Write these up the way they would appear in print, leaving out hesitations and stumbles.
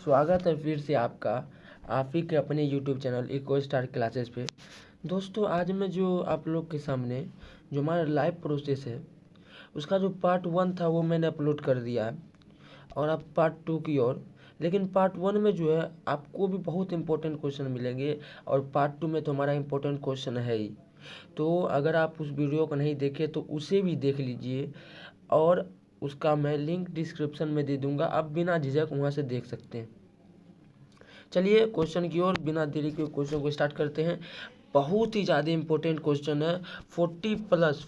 स्वागत है फिर से आपका आप ही के अपने YouTube channel eco star classes पे। दोस्तों आज मैं जो आप लोग के सामने जो हमारा लाइव प्रोसेस है उसका जो पार्ट 1 था वो मैंने अपलोड कर दिया है और अब पार्ट 2 की ओर। लेकिन पार्ट 1 में जो है आपको भी बहुत इंपॉर्टेंट क्वेश्चन मिलेंगे और पार्ट 2 में तो हमारा इंपॉर्टेंट क्वेश्चन है ही। तो अगर आप उस वीडियो को नहीं देखे तो उसे भी देख लीजिए और उसका मैं लिंक डिस्क्रिप्शन में दे दूंगा, आप बिना झिझक वहाँ से देख सकते हैं। चलिए क्वेश्चन की ओर बिना देरी के क्वेश्चन को स्टार्ट करते हैं। बहुत ही ज़्यादा इंपॉर्टेंट क्वेश्चन है, 40 प्लस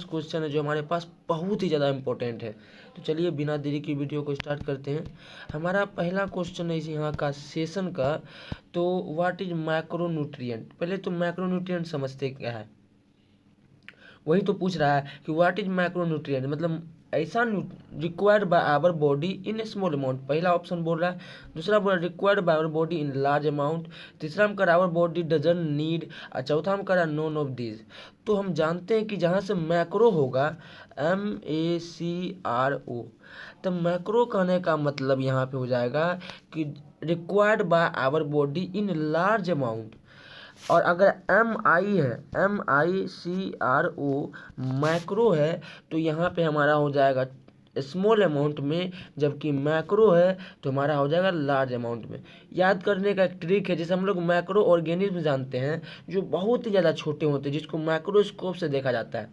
क्वेश्चन है जो हमारे पास बहुत ही ज़्यादा इंपॉर्टेंट है। तो चलिए बिना देरी की वीडियो को स्टार्ट करते हैं। हमारा पहला क्वेश्चन है इस यहाँ का सेशन का, तो व्हाट इज मैक्रोन्यूट्रिएंट। पहले तो मैक्रोन्यूट्रिएंट समझते क्या है, वही तो पूछ रहा है कि व्हाट इज मैक्रोन्यूट्रिएंट मतलब ऐसा required by our body in small amount. पहला ऑप्शन बोल रहा है, दूसरा बोल रहा है required by our body in large amount, तीसरा हम कर आवर बॉडी डजन नीड, और चौथा हम कर नोन ऑफ दिस। तो हम जानते हैं कि जहाँ से मैक्रो होगा MACRO, तो मैक्रो कहने का मतलब यहाँ पे हो जाएगा कि required by our body in large amount. और अगर MI है MICRO मैक्रो है तो यहाँ पे हमारा हो जाएगा स्मॉल अमाउंट में, जबकि मैक्रो है तो हमारा हो जाएगा लार्ज अमाउंट में। याद करने का एक ट्रिक है, जैसे हम लोग मैक्रो ऑर्गेनिज्म जानते हैं जो बहुत ही ज़्यादा छोटे होते हैं जिसको माइक्रोस्कोप से देखा जाता है।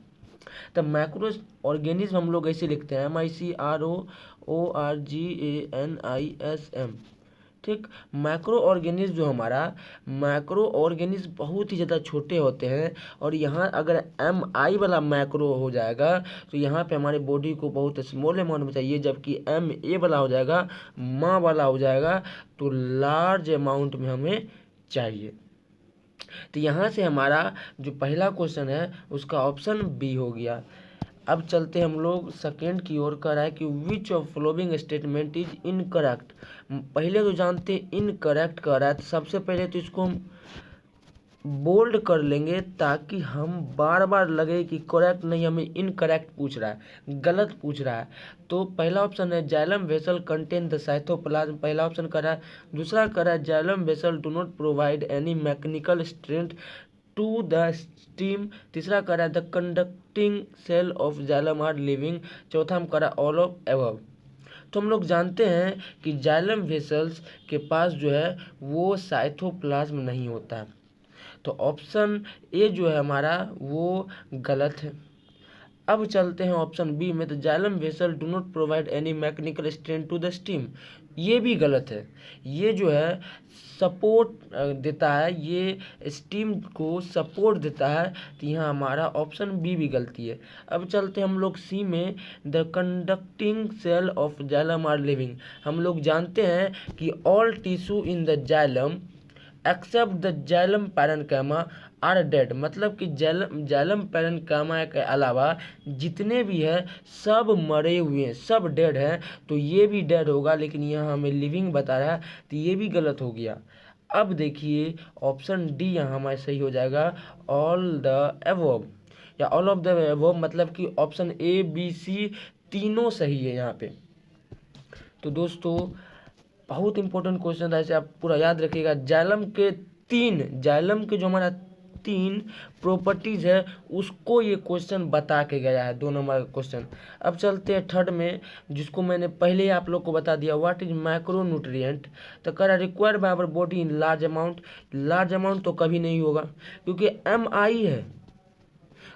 तब मैक्रो ऑर्गेनिज्म हम लोग ऐसे लिखते हैं MICROORGANISM। ठीक, माइक्रो ऑर्गेनिज्म जो हमारा माइक्रो ऑर्गेनिज्म बहुत ही ज़्यादा छोटे होते हैं। और यहाँ अगर MI वाला मैक्रो हो जाएगा तो यहाँ पे हमारे बॉडी को बहुत स्मॉल अमाउंट में चाहिए, जबकि MA वाला हो जाएगा माँ वाला हो जाएगा तो लार्ज अमाउंट में हमें चाहिए। तो यहाँ से हमारा जो पहला क्वेश्चन है उसका ऑप्शन बी हो गया। अब चलते हम लोग सेकेंड की ओर। कर रहा है कि which of following statement is incorrect. पहले तो जानते हैं इनकरेक्ट कर रहा है, तो सबसे पहले तो इसको हम बोल्ड कर लेंगे ताकि हम बार बार लगे कि करेक्ट नहीं, हमें इनकरेक्ट पूछ रहा है, गलत पूछ रहा है। तो पहला ऑप्शन है xylem vessel contain the cytoplasm, पहला ऑप्शन कर रहा है। दूसरा कर रहा है xylem vessel do not provide any mechanical strength to the stem, तीसरा कर रहा है the conducting cell of xylem are living, चौथा हम कर रहा है ऑल ऑफ एबव। तो हम लोग जानते हैं कि जाइलम वेसल्स के पास जो है वो साइटोप्लाज्म नहीं होता है, तो ऑप्शन ए जो है हमारा वो गलत है। अब चलते हैं ऑप्शन बी में, तो xylem vessel do not provide any mechanical strength to the stem, ये भी गलत है। ये जो है सपोर्ट देता है, ये स्टीम को सपोर्ट देता है, तो यहाँ हमारा ऑप्शन बी भी गलती है। अब चलते हैं हम लोग सी में, the conducting cell of xylem are living. हम लोग जानते हैं कि all tissue in the xylem except the xylem parenchyma are dead, मतलब कि जाइलम पैरेन्काइमा के अलावा जितने भी है सब मरे हुए हैं, सब डेड हैं। तो ये भी डेड होगा, लेकिन यहाँ हमें लिविंग बता रहा है तो ये भी गलत हो गया। अब देखिए ऑप्शन डी यहाँ हमारा सही हो जाएगा, ऑल द एबव या ऑल ऑफ द एबव, मतलब कि ऑप्शन ए बी सी तीनों सही है यहाँ पे। तो दोस्तों बहुत इंपॉर्टेंट क्वेश्चन था, इसे आप पूरा याद रखिएगा। जाइलम के जो हमारा 3 प्रॉपर्टीज है उसको ये क्वेश्चन बता के गया है, 2 नंबर का क्वेश्चन। अब चलते हैं थर्ड में, जिसको मैंने पहले ही आप लोग को बता दिया, व्हाट इज मैक्रोन्यूट्रिएंट। तो कह रहा required by our body in large amount. Large amount तो कभी नहीं होगा क्योंकि MI है,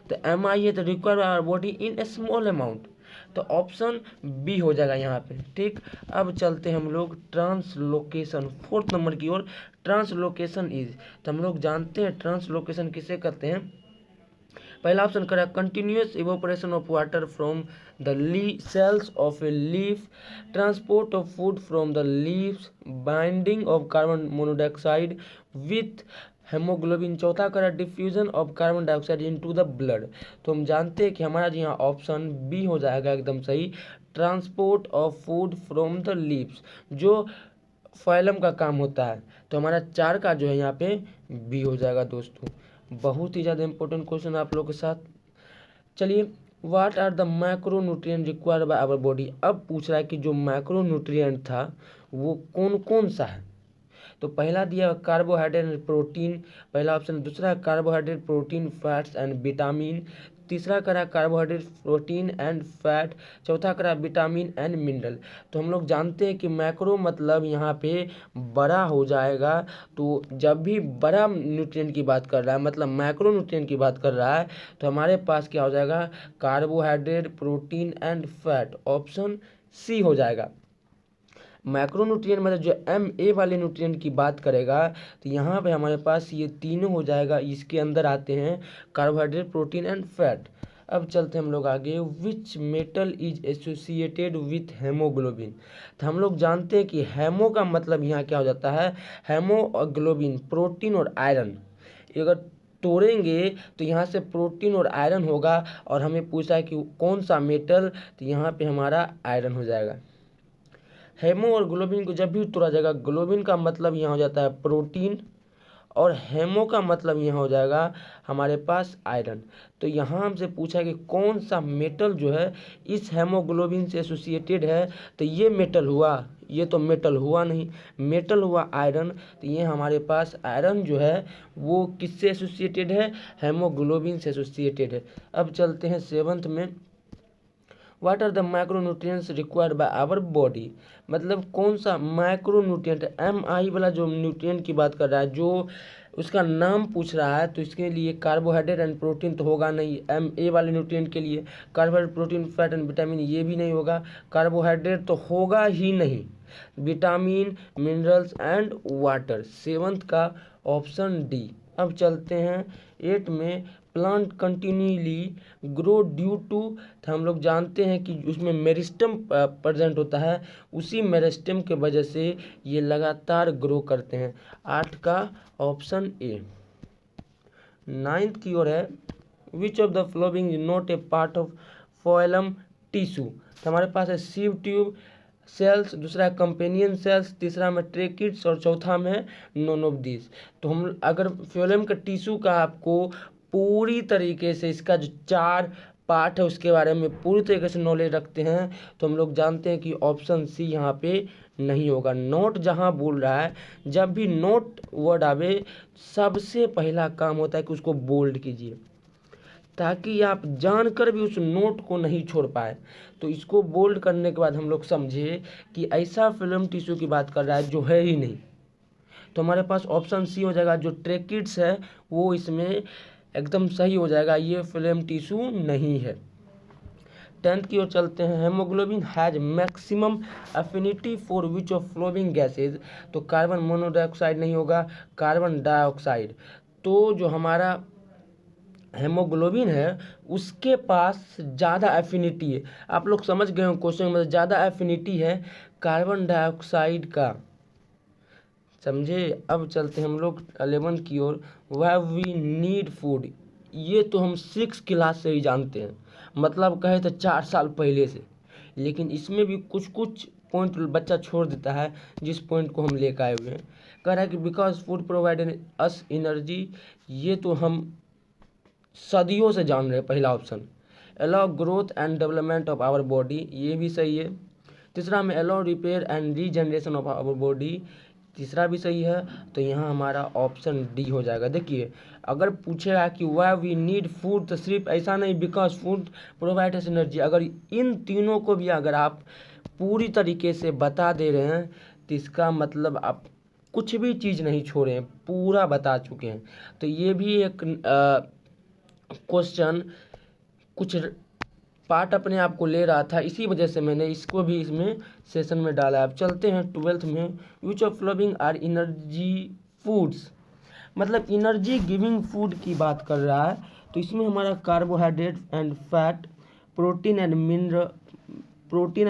तो MI है तो required by our body in small amount, तो ऑप्शन बी हो जाएगा यहाँ पे। ठीक, अब चलते हैं हम लोग ट्रांसलोकेशन, 4th नंबर की ओर। ट्रांसलोकेशन इज, तो हम लोग जानते हैं ट्रांसलोकेशन किसे कहते हैं। पहला ऑप्शन करा continuous evaporation of water from the cells of a leaf, transport of food from the leaves, binding of carbon monoxide with haemoglobin, चौथा करा diffusion of carbon dioxide into the blood. तो हम जानते हैं कि हमारा जी यहाँ ऑप्शन बी हो जाएगा एकदम सही, transport of food from the leaves, जो फाइलम का काम होता है। तो हमारा 4 का जो है यहाँ पे बी हो जाएगा। दोस्तों बहुत ही ज़्यादा इंपॉर्टेंट क्वेश्चन आप लोगों के साथ। चलिए, what are the macronutrient required by our body. अब पूछ रहा है कि जो मैक्रोन्यूट्रिएंट था वो कौन कौन सा है? तो पहला दिया कार्बोहाइड्रेट एंड प्रोटीन, पहला ऑप्शन। दूसरा carbohydrate, protein, fats and vitamin. तीसरा करा कार्बोहाइड्रेट, प्रोटीन एंड फैट। चौथा करा विटामिन एंड मिनरल। तो हम लोग जानते हैं कि मैक्रो मतलब यहाँ पे बड़ा हो जाएगा। तो जब भी बड़ा न्यूट्रिएंट की बात कर रहा है, मतलब मैक्रो न्यूट्रिएंट की बात कर रहा है, तो हमारे पास क्या हो जाएगा? Carbohydrate, protein and fat, option C हो जाएगा। मैक्रोन्यूट्रिएंट मतलब जो MA वाले न्यूट्रिएंट की बात करेगा, तो यहाँ पे हमारे पास ये तीनों हो जाएगा। इसके अंदर आते हैं कार्बोहाइड्रेट, प्रोटीन एंड फैट। अब चलते हैं हम लोग आगे। Which metal is associated with haemoglobin? तो हम लोग जानते हैं कि हेमो का मतलब यहाँ क्या हो जाता है? हेमोग्लोबिन, प्रोटीन और आयरन। अगर तोड़ेंगे तो यहाँ से प्रोटीन और आयरन होगा, और हमें पूछा है कि कौन सा मेटल, तो यहाँ पे हमारा आयरन हो जाएगा। हेमो और ग्लोबिन को जब भी तोड़ा जाएगा, ग्लोबिन का मतलब यहाँ हो जाता है प्रोटीन, और हेमो का मतलब यहाँ हो जाएगा हमारे पास आयरन। तो यहाँ हमसे पूछा है कि कौन सा मेटल जो है इस हेमोग्लोबिन से एसोसिएटेड है, तो ये मेटल हुआ, ये तो मेटल हुआ नहीं, मेटल हुआ आयरन। तो ये हमारे पास आयरन जो है वो किससे एसोसिएटेड है? हेमोग्लोबिन से एसोसिएटेड है। अब चलते हैं 7th में। What are the micronutrients required by our body? मतलब कौन सा माइक्रोन्यूट्रिएंट, MI वाला जो न्यूट्रिएंट की बात कर रहा है, जो उसका नाम पूछ रहा है, तो इसके लिए कार्बोहाइड्रेट एंड प्रोटीन तो होगा नहीं। MA वाले न्यूट्रिएंट के लिए carbohydrate, protein, fat and vitamin ये भी नहीं होगा। कार्बोहाइड्रेट तो होगा ही नहीं। Vitamin, minerals and water, 7th का ऑप्शन डी। अब चलते हैं 8 में। Plant continuously grow due to, तो हम लोग जानते हैं कि उसमें मेरिस्टम प्रेजेंट होता है, उसी मेरिस्टम के वजह से ये लगातार ग्रो करते हैं। 8 का ऑप्शन ए। 9th की ओर है। Which of the following is not a part of phloem tissue? तो हमारे पास है सीव ट्यूब, सेल्स, दूसरा है कंपेनियन सेल्स, तीसरा में ट्रेकिड्स, और चौथा में नॉन ऑफ दिस। तो हम अगर फ्लोएम का टिश्यू का आपको पूरी तरीके से इसका जो 4 पार्ट है उसके बारे में पूरी तरीके से नॉलेज रखते हैं, तो हम लोग जानते हैं कि ऑप्शन सी यहाँ पे नहीं होगा। नोट जहाँ बोल रहा है, जब भी नोट वर्ड आवे, सबसे पहला काम होता है कि उसको बोल्ड कीजिए, ताकि आप जानकर भी उस नोट को नहीं छोड़ पाए। तो इसको बोल्ड करने के बाद हम लोग समझे कि ऐसा फिल्म टिश्यू की बात कर रहा है जो है ही नहीं। तो हमारे पास ऑप्शन सी हो जाएगा, जो ट्रेकिड्स है वो इसमें एकदम सही हो जाएगा, ये फिल्म टिश्यू नहीं है। 10th की ओर चलते हैं। Haemoglobin has maximum affinity for which of following gases? तो कार्बन मोनोडाइऑक्साइड नहीं होगा, कार्बन डाइऑक्साइड। तो जो हमारा हेमोग्लोबिन है उसके पास ज़्यादा एफिनिटी है। आप लोग समझ गए हो क्वेश्चन में, ज़्यादा एफिनिटी है कार्बन डाइऑक्साइड का, समझे। अब चलते हैं हम लोग 11 की ओर। Why we need food? ये तो हम 6 क्लास से ही जानते हैं, मतलब कहे तो 4 साल पहले से। लेकिन इसमें भी कुछ कुछ पॉइंट बच्चा छोड़ देता है, जिस पॉइंट को हम लेकर आए हुए हैं। कह रहा है कि because food provide us energy, ये तो हम सदियों से जान रहे हैं, पहला option. Allow growth and development of our body, ये भी सही है। तीसरा में allow repair and regeneration of our body, तीसरा भी सही है। तो यहाँ हमारा ऑप्शन डी हो जाएगा। देखिए, अगर पूछेगा कि वाई वी नीड फूड, तो सिर्फ ऐसा नहीं because food provide us energy, अगर इन तीनों को भी अगर आप पूरी तरीके से बता दे रहे हैं, तो इसका मतलब आप कुछ भी चीज़ नहीं छोड़े हैं, पूरा बता चुके हैं। तो ये भी एक क्वेश्चन कुछ पार्ट अपने आप को ले रहा था, इसी वजह से मैंने इसको भी इसमें सेशन में डाला। अब चलते हैं 12th में। Which of following are energy foods? मतलब एनर्जी गिविंग फूड की बात कर रहा है। तो इसमें हमारा carbohydrate and fat, protein and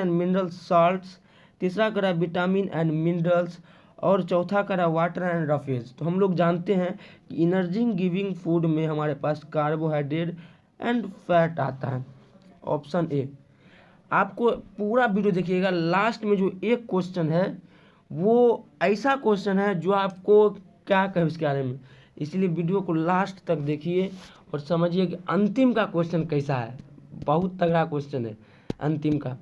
mineral salts, तीसरा करा विटामिन एंड मिनरल्स, और चौथा करा वाटर एंड रफेज। तो हम लोग जानते हैं कि एनर्जी गिविंग फूड में हमारे पास कार्बोहाइड्रेट एंड फैट आता है, ऑप्शन ए। आपको पूरा वीडियो देखिएगा, लास्ट में जो एक क्वेश्चन है वो ऐसा क्वेश्चन है जो आपको क्या कहे उसके बारे में, इसलिए वीडियो को लास्ट तक देखिए और समझिए कि अंतिम का क्वेश्चन कैसा है। बहुत तगड़ा क्वेश्चन है अंतिम का।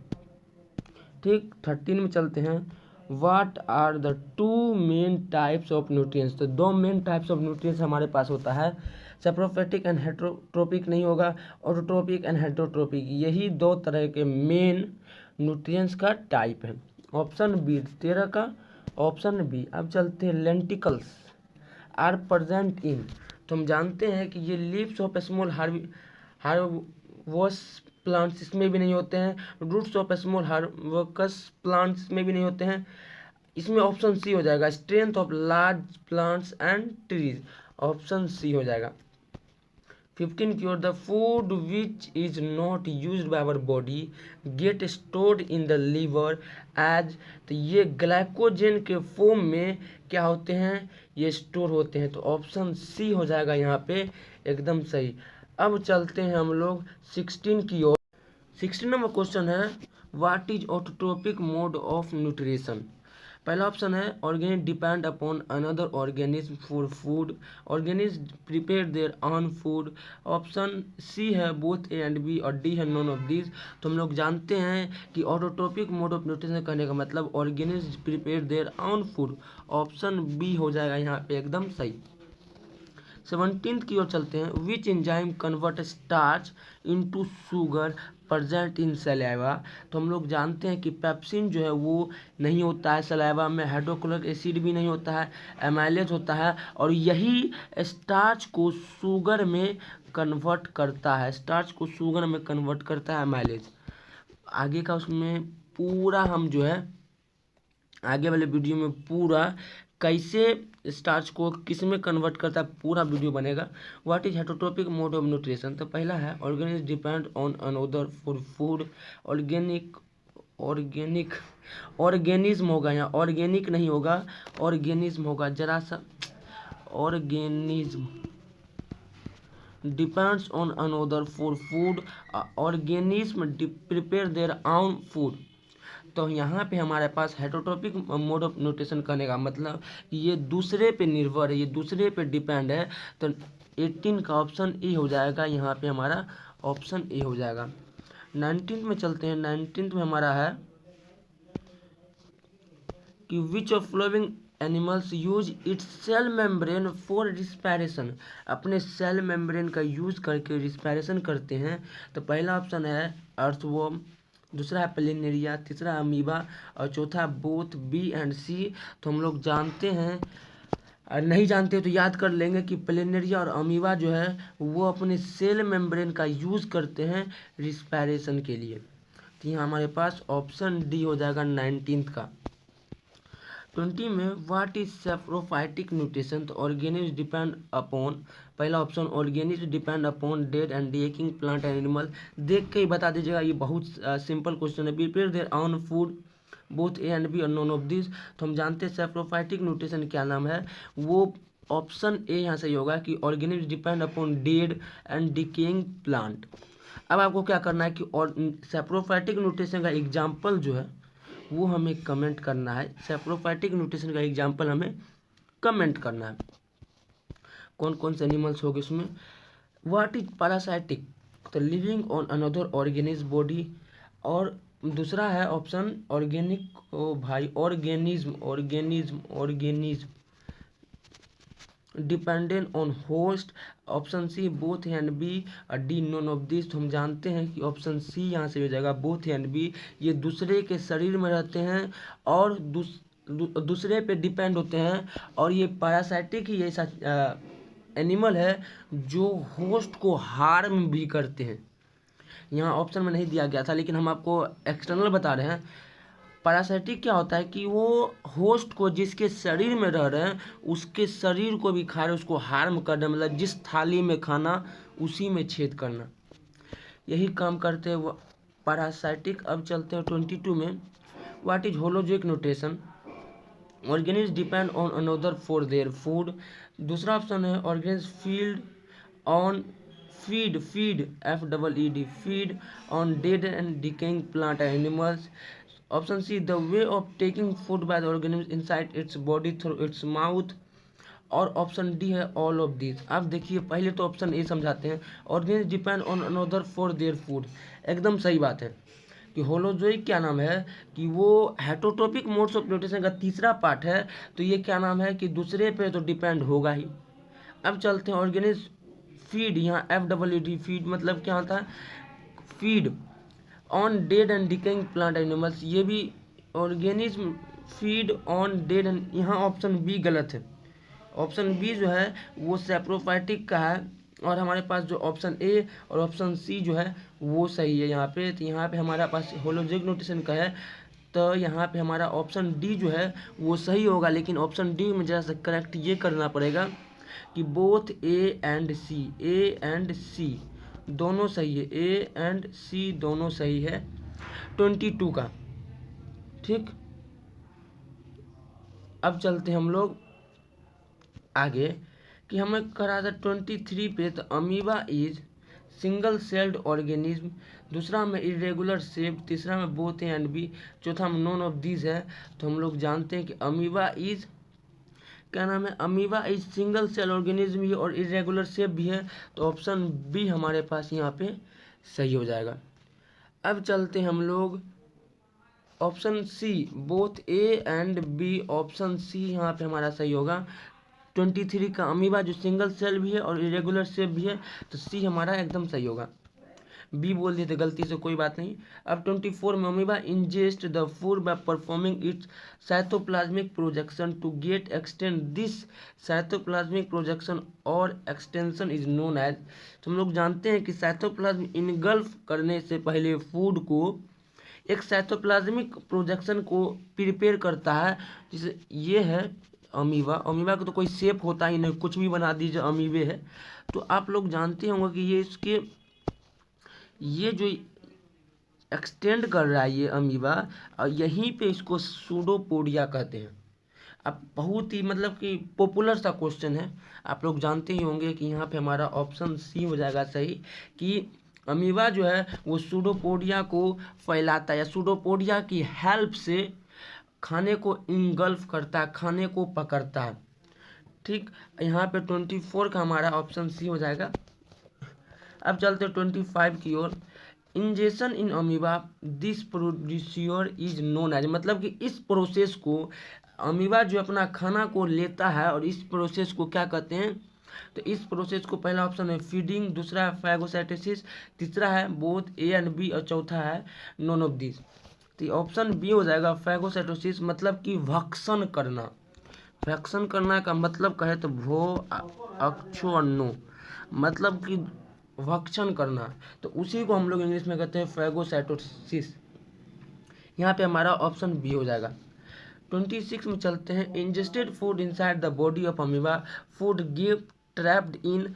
ठीक, 13 में चलते हैं। What are the two main types of nutrients. तो दो मेन टाइप्स ऑफ न्यूट्रिएंट्स हमारे पास होता है, सेप्रोफाइटिक एंड हेट्रोट्रोपिक नहीं होगा, ऑटोट्रोपिक एंड हेट्रोट्रोपिक, यही दो तरह के मेन न्यूट्रिएंट्स का टाइप है। ऑप्शन बी 13 का ऑप्शन बी। अब चलते हैं लेंटिकल्स आर प्रेजेंट इन। तो हम जानते हैं कि ये लीव्स ऑफ स्मॉल हार्बोवस प्लांट्स इसमें भी नहीं होते हैं, रूट्स ऑफ स्मॉल हार्बोवस प्लांट्स में भी नहीं होते हैं। इसमें ऑप्शन सी हो जाएगा, strength of large plants and trees, option C हो जाएगा। 15 cure the food which is not use by our body get stored in the liver as. तो ये ग्लाइकोजन के फॉर्म में क्या होते हैं, ये स्टोर होते हैं। तो ऑप्शन सी हो जाएगा यहाँ पे एकदम सही। अब चलते हैं हम लोग 16 की ओर। 16 नंबर क्वेश्चन है, what is autotrophic mode of nutrition. पहला ऑप्शन है organism depend upon another organism for food, organism prepare their own food. Option C है बोथ ए एंड बी और डी है नॉन ऑफ दिस। तो हम लोग जानते हैं कि ऑटोट्रोपिक मोड ऑफ न्यूट्रिशन कहने का मतलब organism prepare their own food, option B हो जाएगा यहाँ पे एकदम सही। 17 की ओर चलते हैं, which enzyme convert starch into sugar present in saliva. तो हम लोग जानते हैं कि पेप्सिन जो है वो नहीं होता है सलाइवा में, हाइड्रोक्लोरिक एसिड भी नहीं होता है, एमाइलेज होता है, और यही स्टार्च को शुगर में कन्वर्ट करता है, स्टार्च को शुगर में कन्वर्ट करता है एमाइलेज। आगे का उसमें पूरा हम जो है आगे वाले वीडियो में पूरा कैसे स्टार्च को किस में कन्वर्ट करता है पूरा वीडियो बनेगा। What is heterotrophic mode of nutrition. तो पहला है organism depend on another for food, organic organic organism होगा, यहाँ ऑर्गेनिक नहीं होगा, ऑर्गेनिज्म होगा जरा सा, organism depends on another for food, organism prepare their own food. तो यहाँ पे हमारे पास हेटरोट्रोपिक मोड ऑफ न्यूट्रिशन करने का मतलब ये दूसरे पे निर्भर है, ये दूसरे पे डिपेंड है। तो 18 का ऑप्शन ए हो जाएगा, यहाँ पे हमारा ऑप्शन ए हो जाएगा। 19 में चलते हैं। 19 में हमारा है कि which of following animals use its cell membrane for respiration, अपने सेल मेम्ब्रेन का यूज करके रिस्पायरेशन करते हैं। तो पहला ऑप्शन है अर्थवर्म, दूसरा है प्लेनेरिया, तीसरा अमीबा और चौथा बोथ बी एंड सी। तो हम लोग जानते हैं, नहीं जानते तो याद कर लेंगे कि प्लेनेरिया और अमीबा जो है वो अपने सेल मेम्ब्रेन का यूज़ करते हैं रिस्पायरेशन के लिए। तो यहाँ हमारे पास ऑप्शन डी हो जाएगा 19 का। 20 में व्हाट इज सेप्रोफाइटिक न्यूट्रिशन। तो ऑर्गेनिज डिपेंड अपॉन, पहला option organisms depend upon dead and decaying plant and animal. देख के ही बता दीजिएगा, ये बहुत सिंपल क्वेश्चन है। Prepare their own food both A and B और नॉन ऑफ दिस। तो हम जानते हैं सेप्रोफाइटिक न्यूट्रिशन क्या नाम है, वो ऑप्शन ए यहाँ से होगा कि organisms depend upon dead and decaying plant. अब आपको क्या करना है कि और सेप्रोफाइटिक न्यूट्रिशन का एग्जाम्पल जो है वो हमें कमेंट करना है, सेप्रोफाइटिक न्यूट्रिशन का एग्जाम्पल हमें कमेंट करना है। कौन कौन से एनिमल्स हो गए उसमें। व्हाट इज पैरासाइटिक, तो living on another organism body, और दूसरा है ऑप्शन ऑर्गेनिक, ओ भाई organism organism organism dependent on host, option C both and B और डी नॉन ऑफ दिस। तो हम जानते हैं कि ऑप्शन सी यहाँ से हो जाएगा बोथ एंड बी, ये दूसरे के शरीर में रहते हैं और दूसरे पे डिपेंड होते हैं, और ये पैरासाइटिक ही ऐसा एनिमल है जो होस्ट को हार्म भी करते हैं। यहाँ ऑप्शन में नहीं दिया गया था लेकिन हम आपको एक्सटर्नल बता रहे हैं। पैरासाइटिक क्या होता है कि वो होस्ट को जिसके शरीर में रह रहे हैं उसके शरीर को भी खा रहे, उसको हार्म करना, मतलब जिस थाली में खाना उसी में छेद करना, यही काम करते हैं वो पैरासाइटिक। अब चलते हैं 22 में। What is holozoic nutrition, organisms depend on another for their food. दूसरा ऑप्शन है organisms field on feed feed FEED feed on dead and decaying plant and animals. Option C the way of taking food by the organism inside its body through its mouth, और option D है all of this. अब देखिए पहले तो option A समझाते हैं, organisms depend on another for their food, एकदम सही बात है कि होलोजोइक क्या नाम है कि वो हेटरोट्रोपिक मोड्स ऑफ न्यूट्रिशन का तीसरा पार्ट है, तो ये क्या नाम है कि दूसरे पे तो डिपेंड होगा ही। अब चलते हैं ऑर्गेनिज्म फीड, यहाँ FEED फीड मतलब क्या होता है, feed on dead and decaying plant animals, ये भी organism feed on dead and, यहाँ ऑप्शन बी गलत है। ऑप्शन बी जो है वो सैप्रोफाइटिक का है, और हमारे पास जो ऑप्शन ए और ऑप्शन सी जो है वो सही है यहाँ पे। तो यहाँ पे हमारा पास होलोजिक न्यूट्रिशन का है, तो यहाँ पे हमारा ऑप्शन डी जो है वो सही होगा। लेकिन ऑप्शन डी में जरा सा करेक्ट ये करना पड़ेगा कि बोथ ए एंड सी दोनों सही है, ए एंड सी दोनों सही है 22 का। ठीक, अब चलते हैं हम लोग आगे कि हमें करा था 23 पे, तो amoeba is single celled organism, दूसरा में इरेगुलर शेप, तीसरा में बोथ ए एंड बी, चौथा में नॉन ऑफ दीज है। तो हम लोग जानते हैं कि अमीबा इज क्या नाम है, amoeba is single cell organism भी और इरेगुलर शेप भी है, तो ऑप्शन बी हमारे पास यहाँ पे सही हो जाएगा। अब चलते हैं हम लोग option C, both A and B, option C यहाँ पे हमारा सही होगा। 23 का अमीबा जो सिंगल सेल भी है और इरेगुलर शेप भी है, तो सी हमारा एकदम सही होगा। बी बोल दिए थे गलती से, कोई बात नहीं। अब 24 में amoeba ingest the food by performing its cytoplasmic projection to get extend, this cytoplasmic projection और एक्सटेंशन इज नोन एज। तो हम लोग जानते हैं कि साइटोप्लाज्म इनगल्फ करने से पहले फूड को एक साइटोप्लाज्मिक प्रोजेक्शन को प्रिपेयर करता है, जैसे ये है अमीबा। अमीबा का तो कोई शेप होता ही नहीं, कुछ भी बना दीजिए अमीबे है। तो आप लोग जानते होंगे कि ये जो एक्सटेंड कर रहा है ये अमीबा, और यहीं पे इसको सूडोपोडिया कहते हैं। अब बहुत ही मतलब कि पॉपुलर सा क्वेश्चन है, आप लोग जानते ही होंगे कि यहाँ पे हमारा ऑप्शन सी हो जाएगा सही, कि अमीबा जो है वो सूडोपोडिया को फैलाता है या सूडोपोडिया की हेल्प से खाने को इंगल्फ करता है, खाने को पकड़ता है। ठीक, यहाँ पे 24 का हमारा ऑप्शन सी हो जाएगा। अब चलते 25 की ओर। Injection in amoeba, this producer is known as, मतलब कि इस प्रोसेस को अमीबा जो अपना खाना को लेता है और इस प्रोसेस को क्या कहते हैं, तो इस प्रोसेस को पहला ऑप्शन है फीडिंग, दूसरा है फैगोसाइटोसिस, तीसरा है बोथ ए एंड बी और चौथा है नॉन ऑफ दिस। तो ऑप्शन बी हो जाएगा फैगोसाइटोसिस, मतलब कि भक्षण करना। भक्षण करना का मतलब कहे तो भो अक्षो अन्नो, मतलब कि भक्षण करना, तो उसी को हम लोग इंग्लिश में कहते हैं फैगोसाइटोसिस। यहाँ पे हमारा ऑप्शन बी हो जाएगा। 26 में चलते हैं। Ingested food inside the body of amoeba, food gate trapped in,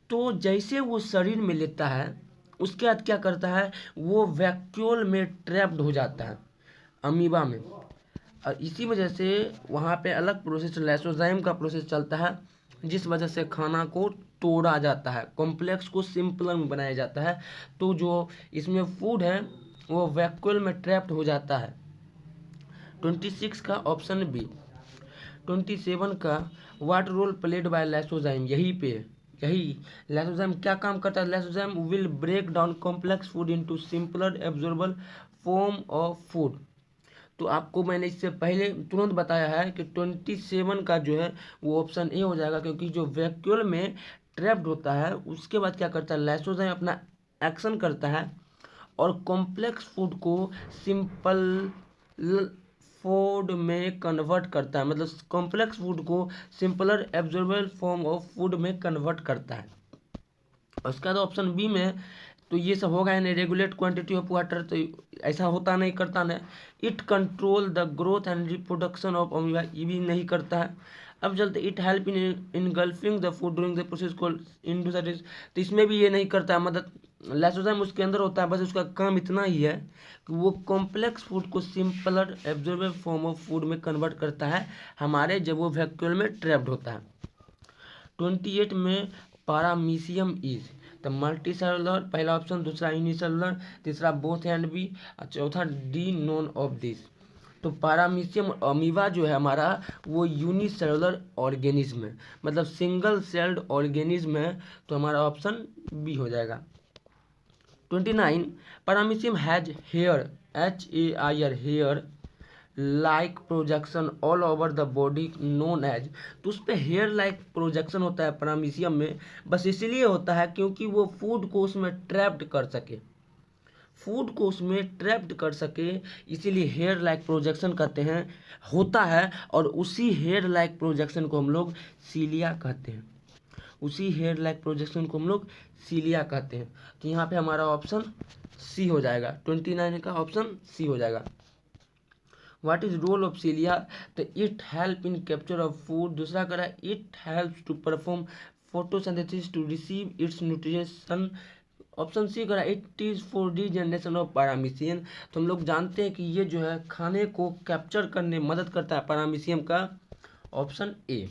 तो जैसे वो शरीर में लेता है उसके बाद क्या करता है, वो वैक्यूल में ट्रैप्ड हो जाता है अमीबा में, और इसी वजह से वहाँ पे अलग प्रोसेस लाइसोजाइम का प्रोसेस चलता है, जिस वजह से खाना को तोड़ा जाता है, कॉम्प्लेक्स को सिंपलर में बनाया जाता है। तो जो इसमें फूड है वो वैक्यूल में ट्रैप्ड हो जाता है। 26 का ऑप्शन बी। 27 का what role played by lysozyme, यही लाइसोजाइम क्या काम करता है, lysozyme will break down complex food into simpler absorbable form of food. तो आपको मैंने इससे पहले तुरंत बताया है कि 27 का जो है वो ऑप्शन ए हो जाएगा, क्योंकि जो वैक्यूल में ट्रैप्ड होता है उसके बाद क्या करता है, लाइसोजाइम अपना एक्शन करता है और कॉम्प्लेक्स फूड को सिंपल फूड में कन्वर्ट करता है, मतलब कॉम्प्लेक्स फूड को simpler absorbable form of food में कन्वर्ट करता है। उसके बाद ऑप्शन बी में तो ये सब होगा नहीं, रेगुलेट क्वांटिटी ऑफ वाटर, तो ऐसा होता नहीं, करता नहीं। It control the growth and reproduction of amoeba, ये भी नहीं करता है। अब चलते it help in engulfing the food during the process called endocytosis, तो इसमें भी ये नहीं करता है, मतलब लाइसोजाइम उसके अंदर होता है, बस उसका काम इतना ही है कि वो कॉम्प्लेक्स फूड को simpler absorbable form of food में कन्वर्ट करता है हमारे, जब वो वैक्यूल में ट्रैप्ड होता है। 28 में पारामीशियम इज, तो मल्टी सेलुलर पहला ऑप्शन, दूसरा यूनिसेलुलर, तीसरा बोथ एंड बी और चौथा डी नॉन ऑफ दिस। तो पारामीशियम अमीबा जो है हमारा वो यूनिसेलुलर ऑर्गेनिज्म है, मतलब सिंगल सेल्ड ऑर्गेनिज्म है, तो हमारा ऑप्शन बी हो जाएगा। 29 paramecium has hair, HAIR hair like projection all over the body known as. तो उस पर हेयर लाइक प्रोजेक्शन होता है पैरामीशियम में, बस इसलिए होता है क्योंकि वो फूड को उसमें ट्रैप्ड कर सके, फूड को उसमें ट्रैप्ड कर सके, इसीलिए हेयर लाइक प्रोजेक्शन कहते हैं, होता है। और उसी हेयर लाइक प्रोजेक्शन को हम लोग सीलिया कहते हैं, उसी हेयर लाइक प्रोजेक्शन को हम लोग सीलिया कहते हैं। तो यहाँ पे हमारा ऑप्शन सी हो जाएगा, 29 का ऑप्शन सी हो जाएगा। What is role of cilia? तो it help in capture of food. दूसरा करा it helps to perform photosynthesis to receive its nutrition. Option C करा it is for regeneration of paramecium. तो हम लोग जानते हैं कि ये जो है खाने को कैप्चर करने में मदद करता है पैरामीशियम का, option A.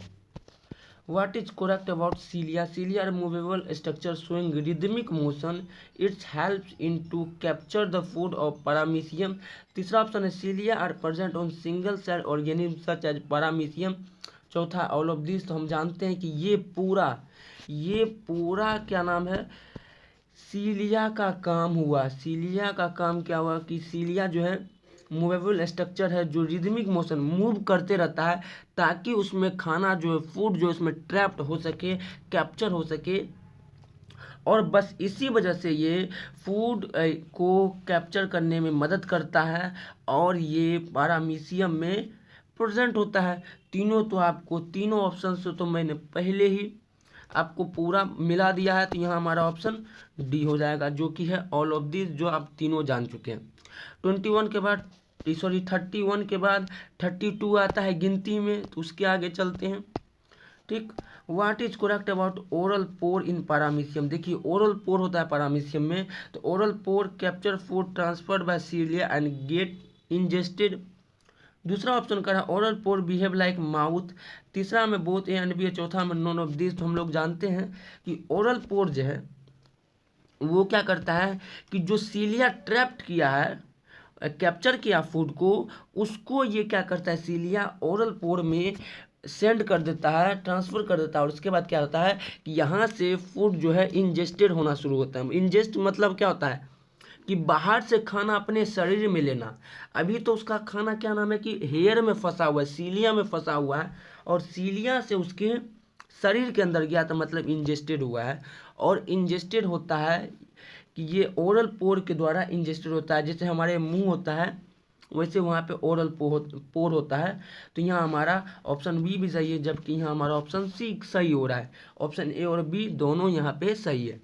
What is correct about cilia? Cilia are movable structure showing rhythmic motion. It helps in to capture the food of paramecium. तीसरा ऑप्शन है cilia are present on single cell organism such as paramecium. चौथा all of these। तो हम जानते हैं कि ये पूरा क्या नाम है, सीलिया का काम हुआ। सीलिया का काम क्या हुआ कि सीलिया जो है मूवेबल स्ट्रक्चर है जो रिदमिक मोशन मूव करते रहता है, ताकि उसमें खाना जो है फूड जो उसमें ट्रैप्ड हो सके, कैप्चर हो सके। और बस इसी वजह से ये फूड को कैप्चर करने में मदद करता है और ये पैरामीशियम में प्रेजेंट होता है। तीनों तो आपको, तीनों ऑप्शन से तो मैंने पहले ही आपको पूरा मिला दिया है। तो यहाँ हमारा ऑप्शन डी हो जाएगा, जो कि है ऑल ऑफ दिस, जो आप तीनों जान चुके हैं। 21 के बाद 31 के बाद 32 आता है गिनती में, तो उसके आगे चलते हैं। ठीक, what is correct about oral pore in paramecium? देखिए ओरल पोर होता है पैरामीशियम में, तो oral pore capture food transferred by cilia and get ingested. दूसरा ऑप्शन करा oral pore behave like mouth. तीसरा में बोथ ए एंड बी है, चौथा में नॉन ऑफ दिस। तो हम लोग जानते हैं कि ओरल पोर जो है वो क्या करता है कि जो सीलिया ट्रैप्ड किया है, कैप्चर किया फूड को, उसको ये क्या करता है सीलिया ओरल पोर में सेंड कर देता है, ट्रांसफ़र कर देता है। और उसके बाद क्या होता है कि यहाँ से फूड जो है इंजेस्टेड होना शुरू होता है। इंजेस्ट मतलब क्या होता है कि बाहर से खाना अपने शरीर में लेना। अभी तो उसका खाना क्या नाम है कि हेयर में फंसा हुआ है, सीलिया में फंसा हुआ है, और सीलिया से उसके शरीर के अंदर गया, तो मतलब इंजेस्टेड हुआ है। और इंजेस्टेड होता है कि ये ओरल पोर के द्वारा इंजेस्टेड होता है। जैसे हमारे मुंह होता है वैसे वहाँ पे ओरल पोर होता है। तो यहाँ हमारा ऑप्शन बी भी सही है, जबकि यहाँ हमारा ऑप्शन सी सही हो रहा है। ऑप्शन ए और बी दोनों यहाँ पे सही है।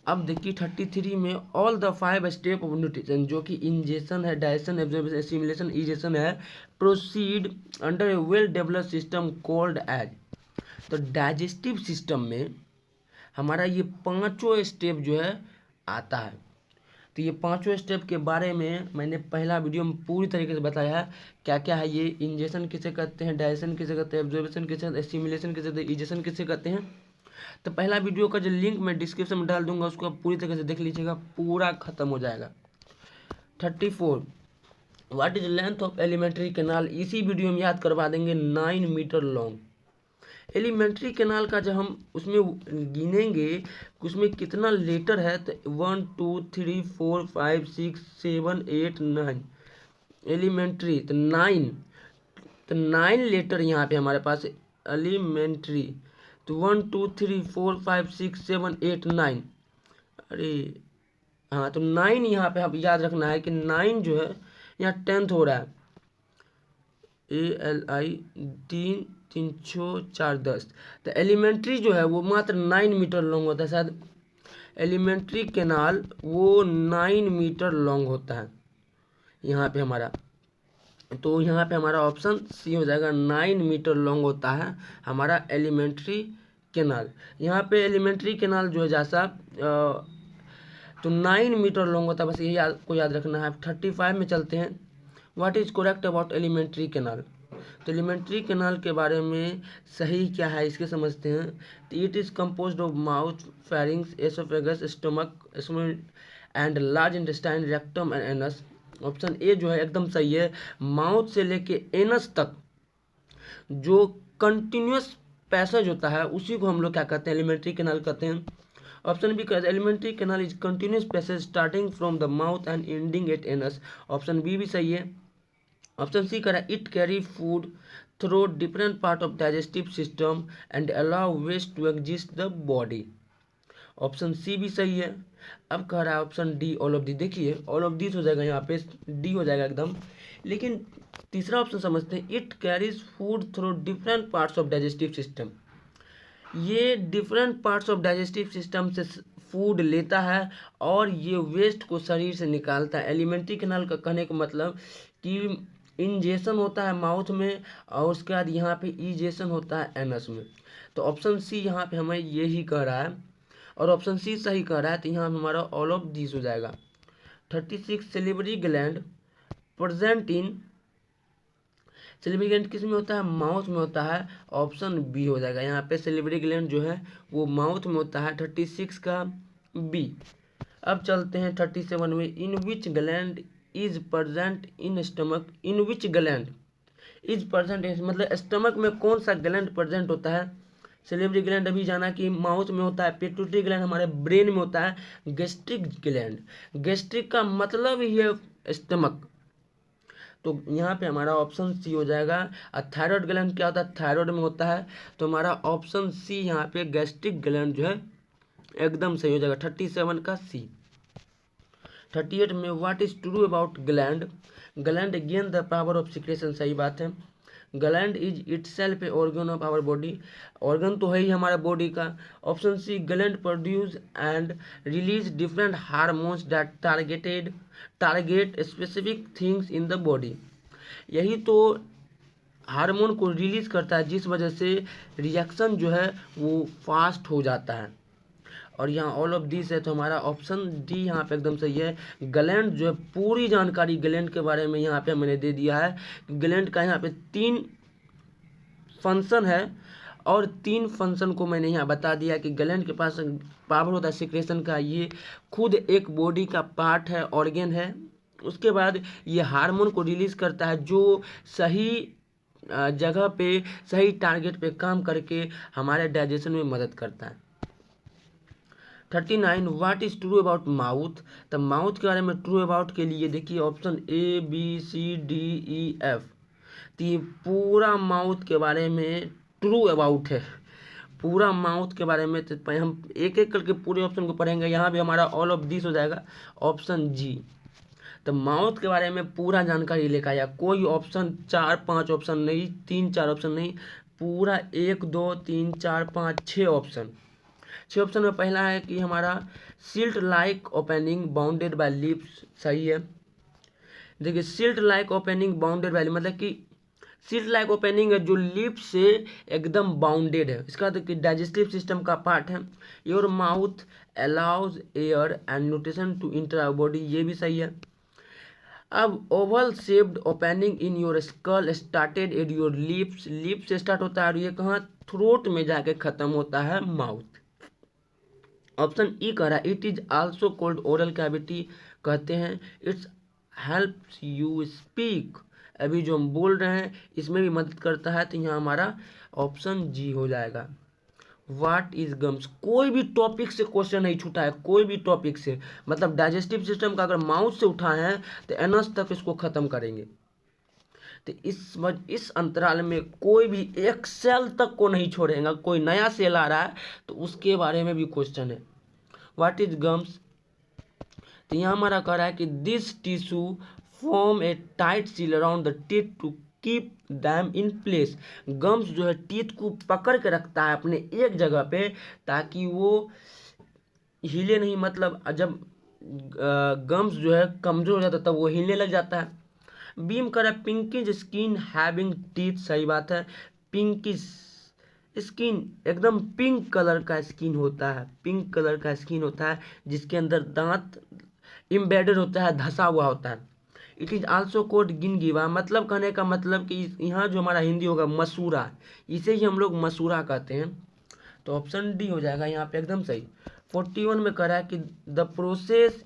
अब देखिए 33 में all the 5 step of nutrition, जो कि इंजेशन है, डाइजेशन, एब्जॉर्प्शन, एसिमिलेशन, इजेशन है, proceed under a well developed system called as. तो डाइजेस्टिव सिस्टम में हमारा ये पांचों स्टेप जो है आता है। तो ये पांचों स्टेप के बारे में मैंने पहला वीडियो में पूरी तरीके से बताया है, क्या क्या है ये। इंजेशन किसे कहते हैं, डाइजेशन किसे कहते हैं, एब्जॉर्प्शन किसे कहते हैं, एसिमिलेशन किसे कहते हैं, इजेशन किसे कहते हैं। तो पहला वीडियो का जो लिंक मैं डिस्क्रिप्शन में डाल दूंगा, उसको आप पूरी तरीके से देख लीजिएगा, पूरा खत्म हो जाएगा। 34 what is length of alimentary canal? इसी वीडियो में याद करवा देंगे, 9 मीटर लॉन्ग। एलिमेंट्री कैनाल का जब हम उसमें गिनेंगे कि उसमें कितना लेटर है, तो 1 2 3 4 5 6 7 8 9 एलिमेंट्री, तो 9 लेटर यहाँ पे हमारे पास एलिमेंट्री। तो 1 2 3 4 5 6 7 8 9, अरे हाँ, तो 9 यहाँ पे आप याद रखना है कि 9 जो है यहाँ 10th हो रहा है। ALI 3 3 6 4 10। तो एलिमेंट्री जो है वो मात्र 9 मीटर लॉन्ग होता है, शायद एलिमेंट्री कैनाल वो 9 मीटर लॉन्ग होता है यहाँ पे हमारा। तो यहाँ पे हमारा ऑप्शन सी हो जाएगा, 9 मीटर लॉन्ग होता है हमारा एलिमेंट्री कैनाल। यहाँ पे एलिमेंट्री कैनाल जो है जैसा तो 9 मीटर लॉन्ग होता है, बस यही आपको याद रखना है। 35 में चलते हैं। What is correct about alimentary canal? तो एलिमेंट्री कैनाल के बारे में सही क्या है इसके समझते हैं। तो it is composed of mouth, pharynx, oesophagus, stomach and large intestine, rectum and anus. Option A जो है एकदम सही है। माउथ से लेके एनस तक जो कंटिन्यूस पैसेज होता है उसी को हम लोग क्या कहते हैं, एलिमेंट्री कैनाल कहते हैं। ऑप्शन बी का alimentary canal is continuous passage starting from the mouth and ending at anus. Option B भी सही है। ऑप्शन सी कह रहा है it carry food through different part of digestive system and allow waste to exist the body. Option C भी सही है। अब कह रहा है option D all of the. देखिए ऑल ऑफ दिस हो जाएगा, यहाँ पे डी हो जाएगा एकदम। लेकिन तीसरा ऑप्शन समझते हैं, it carries food through different parts of digestive system. ये different parts of digestive system से फूड लेता है और ये वेस्ट को शरीर से निकालता है। एलिमेंट्री कैनाल का कहने का मतलब कि इंजेशन होता है माउथ में और उसके बाद यहाँ पे इजेशन होता है एनस में। तो ऑप्शन सी यहाँ पे हमें यही कह रहा है और ऑप्शन सी सही कह रहा है। तो यहाँ हमारा ऑल ऑफ दिस हो जाएगा। 36 सेलिब्री ग्लैंड प्रेजेंट इन, सेलिब्री ग्लैंड किस में होता है? माउथ में होता है। ऑप्शन बी हो जाएगा। यहाँ पे सेलिब्री ग्लैंड जो है वो माउथ में होता है। 36 का बी। अब चलते हैं 37 में। In which gland is present in stomach, in which gland is present, मतलब स्टमक में कौन सा ग्लैंड प्रेजेंट होता है? सेलिब्री ग्लैंड अभी जाना कि माउथ में होता है। पिट्यूटरी ग्लैंड हमारे ब्रेन में होता है। गैस्ट्रिक ग्लैंड, गैस्ट्रिक का मतलब ही है स्टमक, तो यहाँ पे हमारा ऑप्शन सी हो जाएगा। और थायराइड ग्लैंड क्या होता है? थायराइड में होता है। तो हमारा ऑप्शन सी यहाँ पे गैस्ट्रिक ग्लैंड जो है एकदम सही हो जाएगा। 37 का सी। 38 में what is true about gland, gland gain the power of secretion. सही बात है। Gland is itself a organ of our body, organ तो है ही हमारा बॉडी का। Option C gland produce and release different hormones that target specific things in the body. यही तो हार्मोन को रिलीज करता है जिस वजह से रिएक्शन जो है वो फास्ट हो जाता है। और यहाँ ऑल ऑफ दिस है तो हमारा ऑप्शन डी यहाँ पे एकदम सही है। ग्लैंड जो है पूरी जानकारी ग्लैंड के बारे में यहाँ पे मैंने दे दिया है। ग्लैंड का यहाँ पे 3 फंक्शन है और 3 फंक्शन को मैंने यहाँ बता दिया कि ग्लैंड के पास पावर होता है सिक्रेशन का। ये खुद एक बॉडी का पार्ट है, ऑर्गन है। उसके बाद ये हार्मोन को रिलीज करता है जो सही जगह पे सही टारगेट पे काम करके हमारे डाइजेशन में मदद करता है। 39 what is true about mouth. तो माउथ के बारे में ट्रू अबाउट के लिए देखिए option A B C D E F. तो ये पूरा माउथ के बारे में ट्रू अबाउट है। पूरा माउथ के बारे में तो हम एक एक करके पूरे ऑप्शन को पढ़ेंगे। यहाँ भी हमारा ऑल ऑफ दिस हो जाएगा। ऑप्शन जी। तो माउथ के बारे में पूरा जानकारी लेकर आया। कोई ऑप्शन 4-5 ऑप्शन नहीं, 3-4 ऑप्शन नहीं, पूरा 1 2 3 4 5 6 ऑप्शन। 6 ऑप्शन में पहला है कि हमारा silt like opening bounded by lips. सही है। देखिए silt like opening bounded by, मतलब कि सिल्ट लाइक ओपनिंग है जो लिप्स से एकदम बाउंडेड है। इसका देखिए डाइजेस्टिव सिस्टम का पार्ट है। Your mouth allows air and nutrition to enter our body, ये भी सही है। अब oval shaped opening in your skull started at your lips, lips से स्टार्ट होता है और ये कहाँ? थ्रोट में जाके खत्म होता है माउथ। ऑप्शन ई कह रहा है it is also called oral cavity, कहते हैं इट्स हेल्प्स यू स्पीक। अभी जो हम बोल रहे हैं इसमें भी मदद करता है। तो यहाँ हमारा ऑप्शन जी हो जाएगा। व्हाट इज गम्स, कोई भी टॉपिक से क्वेश्चन नहीं छूटा है, कोई भी टॉपिक से, मतलब डाइजेस्टिव सिस्टम का अगर माउथ से उठाए हैं तो एनस तक इसको खत्म करेंगे। तो इस अंतराल में कोई भी एक सेल तक को नहीं छोड़ेगा। कोई नया सेल आ रहा है तो उसके बारे में भी क्वेश्चन है। व्हाट इज गम्स, तो यहाँ हमारा कह रहा है कि this tissue form a tight seal around the teeth to keep them in place. Gums जो है टीथ को पकड़ के रखता है अपने एक जगह पे ताकि वो हिले नहीं। मतलब जब गम्स जो है कमजोर हो जाता है तब वो हिलने लग जाता है। बीम कर पिंकिश स्किन हैविंग टीथ। सही बात है। पिंकिश स्किन, एकदम पिंक कलर का स्किन होता है, पिंक कलर का स्किन होता है जिसके अंदर दांत इम्बेडेड होता है, धंसा हुआ होता है। इट इज आल्सो कोड गिनगिवा, मतलब कहने का मतलब कि यहाँ जो हमारा हिंदी होगा मसूरा, इसे ही हम लोग मसूरा कहते हैं। तो ऑप्शन डी हो जाएगा यहाँ पे एकदम सही। 41 में कह रहा है कि the process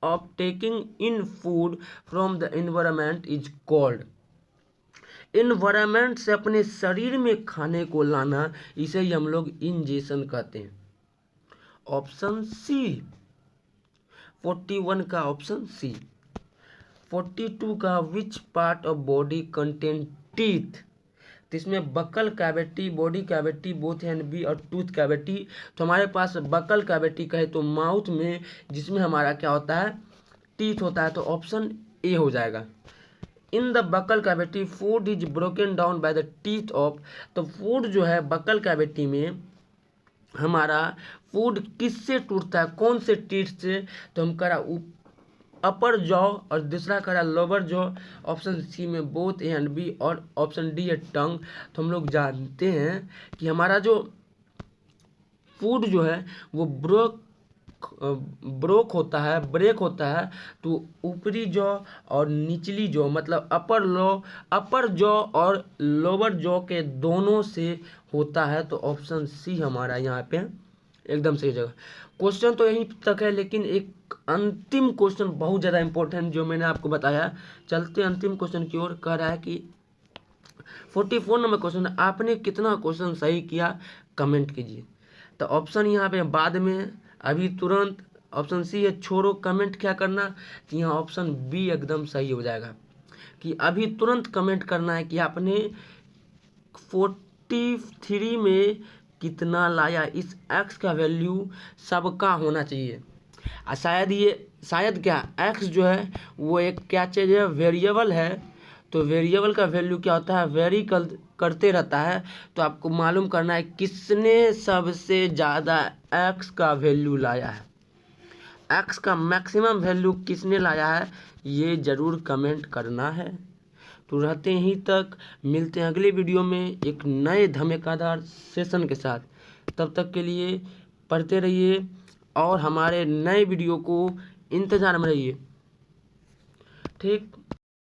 of taking in food from the environment is called, environment से अपने शरीर में खाने को लाना, इसे ही हम लोग इंजेशन कहते हैं। Option C. 41 का ऑप्शन सी। 42 का which part of body contain teeth. तो इसमें buccal cavity, body cavity, both and B और टूथ कैविटी। तो हमारे पास बकल कैविटी कहे तो माउथ में, जिसमें हमारा क्या होता है, टीथ होता है, तो ऑप्शन ए हो जाएगा। In the buccal cavity food is broken down by the teeth of. तो फूड जो है बकल कैविटी में हमारा फूड किससे टूटता है, कौन से टीथ से, तो हम करा अपर जॉ और दूसरा करा लोअर जॉ। ऑप्शन सी में बोथ ए एंड बी और ऑप्शन डी है टंग। तो हम लोग जानते हैं कि हमारा जो फूड जो है वो ब्रेक होता है तो ऊपरी जॉ और निचली जॉ, मतलब अपर जॉ और लोअर जॉ के दोनों से होता है। तो ऑप्शन सी हमारा यहाँ पे एकदम सही जगह। क्वेश्चन तो यहीं तक है, लेकिन एक अंतिम क्वेश्चन बहुत ज़्यादा इंपॉर्टेंट जो मैंने आपको बताया। चलते अंतिम क्वेश्चन की ओर। कह रहा है कि 44 नंबर क्वेश्चन, आपने कितना क्वेश्चन सही किया कमेंट कीजिए। तो ऑप्शन यहाँ पे बाद में, अभी तुरंत, ऑप्शन सी है छोड़ो कमेंट क्या करना। तो यहाँ ऑप्शन बी एकदम सही हो जाएगा कि अभी तुरंत कमेंट करना है कि आपने 43 में कितना लाया। इस एक्स का वैल्यू सबका होना चाहिए। शायद क्या एक्स जो है वो एक क्या चीज़ है, वेरिएबल है। तो वेरिएबल का वैल्यू क्या होता है, वेरी करते रहता है। तो आपको मालूम करना है किसने सबसे ज़्यादा एक्स का वैल्यू लाया है, एक्स का मैक्सिमम वैल्यू किसने लाया है, ये ज़रूर कमेंट करना है। तो रहते यहीं तक, मिलते हैं अगले वीडियो में एक नए धमाकेदार सेशन के साथ। तब तक के लिए पढ़ते रहिए और हमारे नए वीडियो को इंतज़ार में रहिए। ठीक।